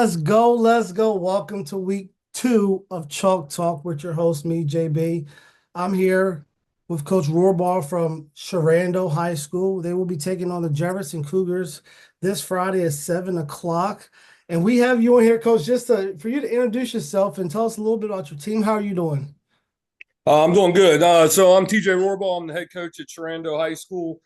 Let's go. Let's go. Welcome to week two of Chalk Talk with your host, me, JB. I'm here with Coach Rohrball from Sherando High School. They will be taking on the Jefferson Cougars this Friday at 7 o'clock. And we have you on here, Coach, for you to introduce yourself and tell us a little bit about your team. How are you doing? I'm doing good. So I'm TJ Rohrball. I'm the head coach at Sherando High School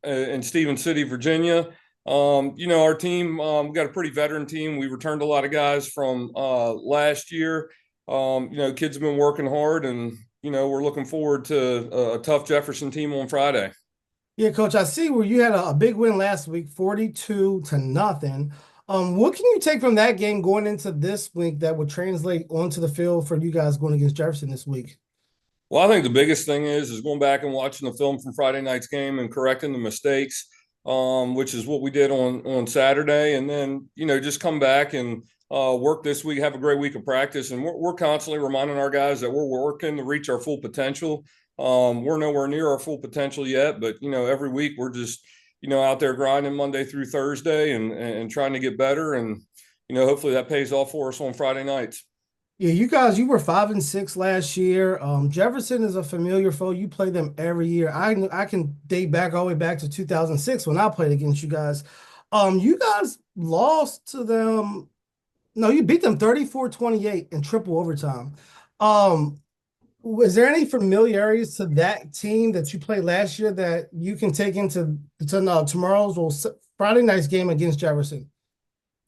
in Stephen City, Virginia. Our team, we got a pretty veteran team. We returned a lot of guys from last year. Kids have been working hard, and we're looking forward to a tough Jefferson team on Friday. Yeah, Coach, I see where you had a big win last week, 42 to nothing. What can you take from that game going into this week that would translate onto the field for you guys going against Jefferson this week? Well, I think the biggest thing is going back and watching the film from Friday night's game and correcting the mistakes, which is what we did on Saturday, and then just come back and work this week, have a great week of practice, and we're constantly reminding our guys that we're working to reach our full potential. We're nowhere near our full potential yet, but every week we're just out there grinding Monday through Thursday and trying to get better, and hopefully that pays off for us on Friday nights. Yeah, you guys, you were 5-6 last year. Jefferson is a familiar foe. You play them every year. I can date back all the way back to 2006 when I played against you guys. You guys lost to them. No, you beat them 34-28 in triple overtime. Um, Was there any familiarities to that team that you played last year that you can take into tomorrow's or Friday night's game against Jefferson?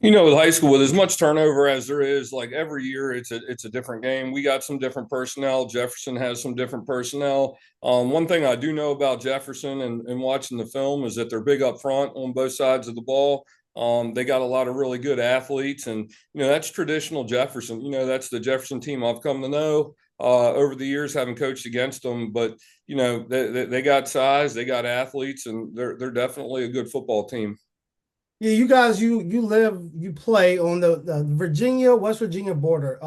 With high school, with as much turnover as there is, like every year, it's a different game. We got some different personnel. Jefferson has some different personnel. One thing I do know about Jefferson and watching the film is that they're big up front on both sides of the ball. They got a lot of really good athletes, and that's traditional Jefferson. That's the Jefferson team I've come to know over the years, having coached against them. But they got size, they got athletes, and they're definitely a good football team. Yeah, you guys, you play on the Virginia, West Virginia border.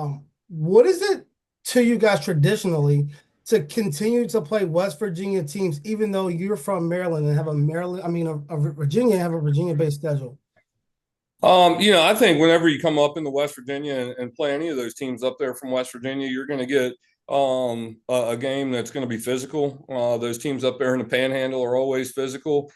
What is it to you guys traditionally to continue to play West Virginia teams, even though you're from Maryland and have a Maryland, I mean, a Virginia have a Virginia-based schedule? I think whenever you come up into West Virginia and play any of those teams up there from West Virginia, you're going to get a game that's going to be physical. Those teams up there in the Panhandle are always physical.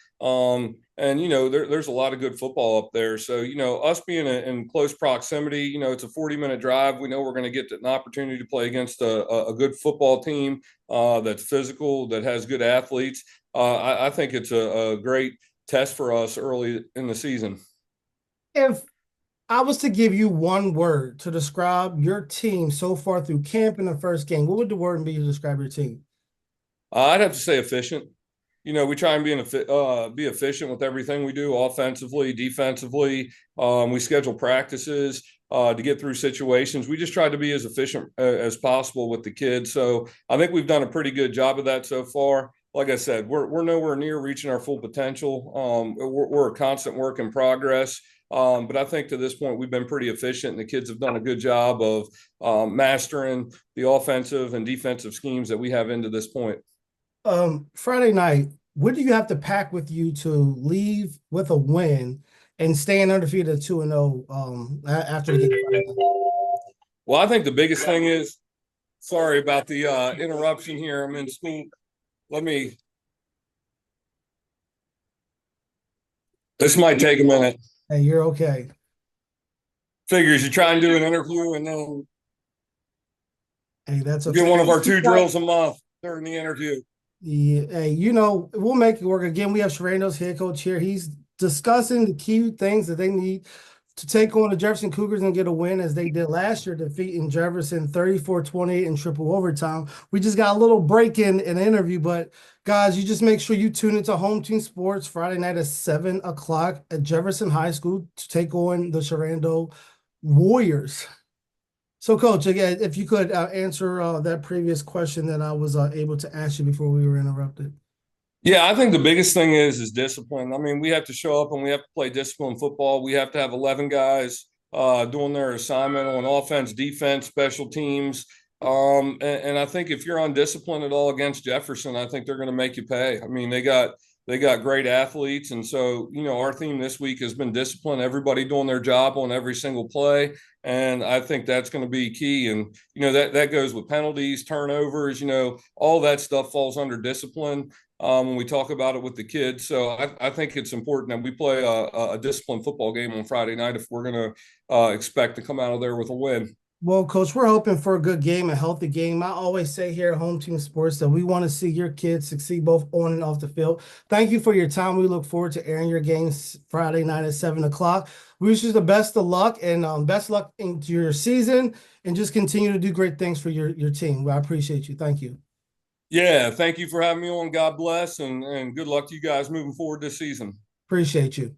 And there's a lot of good football up there. So us being in close proximity, it's a 40-minute drive. We know we're going to get an opportunity to play against a good football team that's physical, that has good athletes. I think it's a great test for us early in the season. If I was to give you one word to describe your team so far through camp in the first game, what would the word be to describe your team? I'd have to say efficient. We try and be efficient with everything we do, offensively, defensively. We schedule practices to get through situations. We just try to be as efficient as possible with the kids. So I think we've done a pretty good job of that so far. Like I said, we're nowhere near reaching our full potential. We're a constant work in progress. But I think to this point, we've been pretty efficient, and the kids have done a good job of mastering the offensive and defensive schemes that we have into this point. Friday night, what do you have to pack with you to leave with a win and staying undefeated at 2-0 after the game Friday night? Well, I think the biggest thing is, sorry about the interruption here. I'm in school. Let me, this might take a minute. Hey, you're okay. Figures you try and do an interview and then Hey, that's get okay. one of our two drills a month during the interview. Yeah, hey, we'll make it work. Again, we have Sherando's head coach here. He's discussing the key things that they need to take on the Jefferson Cougars and get a win as they did last year, defeating Jefferson 34-28 in triple overtime. We just got a little break in an interview, but guys, you just make sure you tune into Home Team Sports Friday night at 7 o'clock at Jefferson High School to take on the Sherando Warriors. So, Coach, again, if you could answer that previous question that I was able to ask you before we were interrupted. Yeah, I think the biggest thing is discipline. I mean, we have to show up and we have to play disciplined football. We have to have 11 guys doing their assignment on offense, defense, special teams. And I think if you're undisciplined at all against Jefferson, I think they're going to make you pay. I mean, they got They got great athletes. And so, our theme this week has been discipline, everybody doing their job on every single play. And I think that's going to be key. And, that goes with penalties, turnovers, all that stuff falls under discipline when we talk about it with the kids. So I think it's important that we play a disciplined football game on Friday night if we're going to expect to come out of there with a win. Well, Coach, we're hoping for a good game, a healthy game. I always say here at Home Team Sports that we want to see your kids succeed both on and off the field. Thank you for your time. We look forward to airing your games Friday night at 7 o'clock. We wish you the best of luck and best luck into your season, and just continue to do great things for your team. I appreciate you. Thank you. Yeah, thank you for having me on. God bless, and good luck to you guys moving forward this season. Appreciate you.